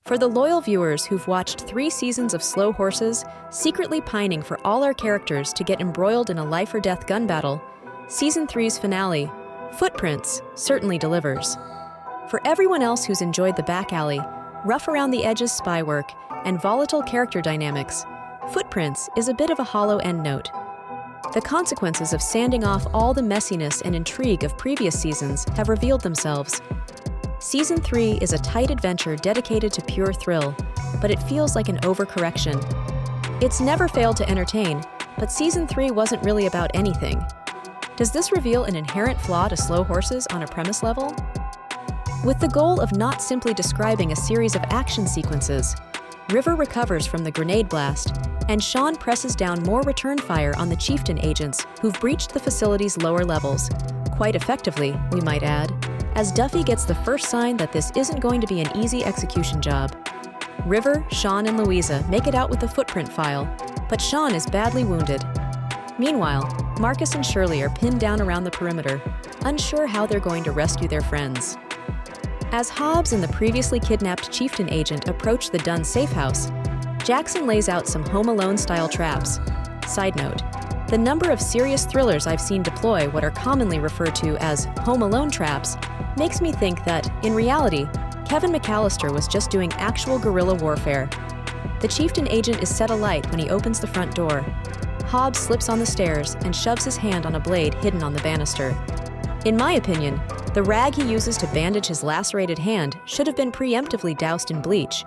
For the loyal viewers who've watched 3 seasons of Slow Horses, secretly pining for all our characters to get embroiled in a life-or-death gun battle, Season 3's finale, Footprints, certainly delivers. For everyone else who's enjoyed the back alley, rough-around-the-edges spy work, and volatile character dynamics, Footprints is a bit of a hollow endnote. The consequences of sanding off all the messiness and intrigue of previous seasons have revealed themselves. Season 3 is a tight adventure dedicated to pure thrill, but it feels like an overcorrection. It's never failed to entertain, but Season 3 wasn't really about anything. Does this reveal an inherent flaw to Slow Horses on a premise level? With the goal of not simply describing a series of action sequences, River recovers from the grenade blast, and Sean presses down more return fire on the Chieftain agents who've breached the facility's lower levels, quite effectively, we might add, as Duffy gets the first sign that this isn't going to be an easy execution job. River, Sean, and Louisa make it out with the footprint file, but Sean is badly wounded. Meanwhile, Marcus and Shirley are pinned down around the perimeter, unsure how they're going to rescue their friends. As Hobbs and the previously kidnapped Chieftain agent approach the Dunn safe house, Jackson lays out some Home Alone-style traps. Side note, the number of serious thrillers I've seen deploy what are commonly referred to as Home Alone traps makes me think that, in reality, Kevin McAllister was just doing actual guerrilla warfare. The Chieftain agent is set alight when he opens the front door. Hobbs slips on the stairs and shoves his hand on a blade hidden on the banister. In my opinion, the rag he uses to bandage his lacerated hand should have been preemptively doused in bleach.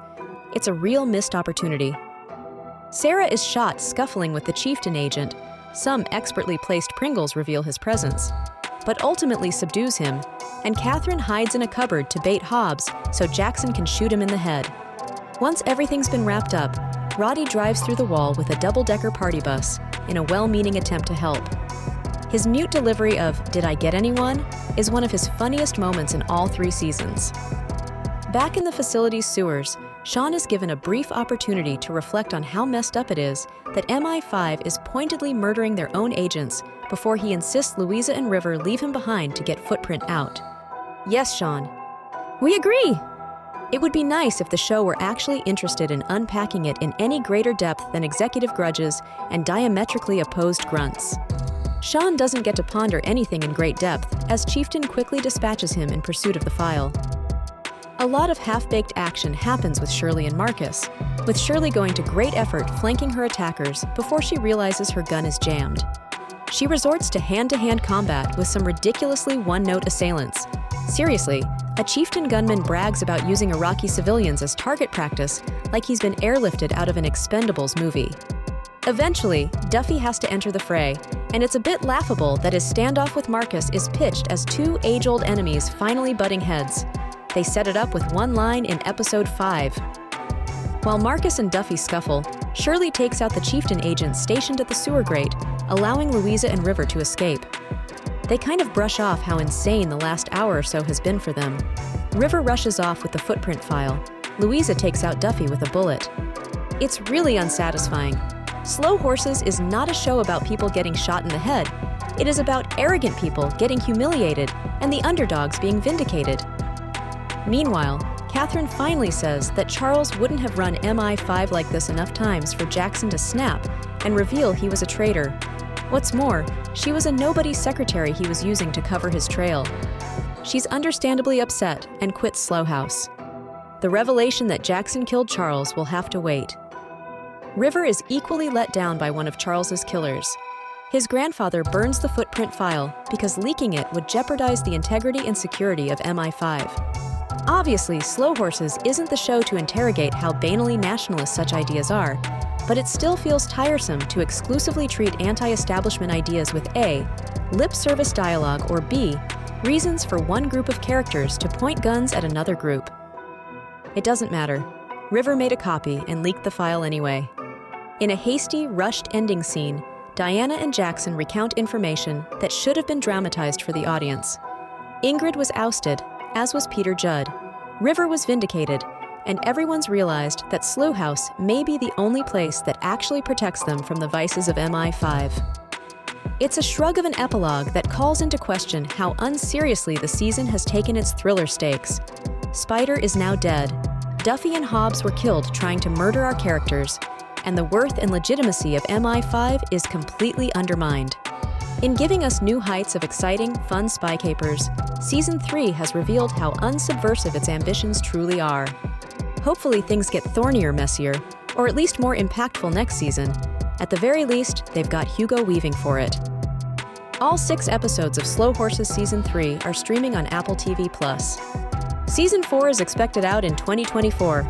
It's a real missed opportunity. Sarah is shot scuffling with the Chieftain agent. Some expertly placed Pringles reveal his presence, but ultimately subdues him, and Catherine hides in a cupboard to bait Hobbs so Jackson can shoot him in the head. Once everything's been wrapped up, Roddy drives through the wall with a double-decker party bus in a well-meaning attempt to help. His mute delivery of "Did I get anyone?" is one of his funniest moments in all 3 seasons. Back in the facility's sewers, Sean is given a brief opportunity to reflect on how messed up it is that MI5 is pointedly murdering their own agents before he insists Louisa and River leave him behind to get Footprint out. Yes, Sean. We agree! It would be nice if the show were actually interested in unpacking it in any greater depth than executive grudges and diametrically opposed grunts. Sean doesn't get to ponder anything in great depth, as Chieftain quickly dispatches him in pursuit of the file. A lot of half-baked action happens with Shirley and Marcus, with Shirley going to great effort flanking her attackers before she realizes her gun is jammed. She resorts to hand-to-hand combat with some ridiculously one-note assailants. Seriously, a Chieftain gunman brags about using Iraqi civilians as target practice like he's been airlifted out of an Expendables movie. Eventually, Duffy has to enter the fray, and it's a bit laughable that his standoff with Marcus is pitched as 2 age-old enemies finally butting heads. They set it up with one line in episode 5. While Marcus and Duffy scuffle, Shirley takes out the Chieftain agent stationed at the sewer grate, allowing Louisa and River to escape. They kind of brush off how insane the last hour or so has been for them. River rushes off with the footprint file. Louisa takes out Duffy with a bullet. It's really unsatisfying. Slow Horses is not a show about people getting shot in the head. It is about arrogant people getting humiliated and the underdogs being vindicated. Meanwhile, Catherine finally says that Charles wouldn't have run MI5 like this enough times for Jackson to snap and reveal he was a traitor. What's more, she was a nobody's secretary he was using to cover his trail. She's understandably upset and quits Slow House. The revelation that Jackson killed Charles will have to wait. River is equally let down by one of Charles's killers. His grandfather burns the footprint file because leaking it would jeopardize the integrity and security of MI5. Obviously, Slow Horses isn't the show to interrogate how banally nationalist such ideas are, but it still feels tiresome to exclusively treat anti-establishment ideas with A, lip service dialogue, or B, reasons for one group of characters to point guns at another group. It doesn't matter. River made a copy and leaked the file anyway. In a hasty, rushed ending scene, Diana and Jackson recount information that should have been dramatized for the audience. Ingrid was ousted, as was Peter Judd. River was vindicated, and everyone's realized that Slough House may be the only place that actually protects them from the vices of MI5. It's a shrug of an epilogue that calls into question how unseriously the season has taken its thriller stakes. Spider is now dead. Duffy and Hobbs were killed trying to murder our characters, and the worth and legitimacy of MI5 is completely undermined. In giving us new heights of exciting, fun spy capers, Season 3 has revealed how unsubversive its ambitions truly are. Hopefully things get thornier, messier, or at least more impactful next season. At the very least, they've got Hugo Weaving for it. All 6 episodes of Slow Horses Season 3 are streaming on Apple TV+. Season 4 is expected out in 2024.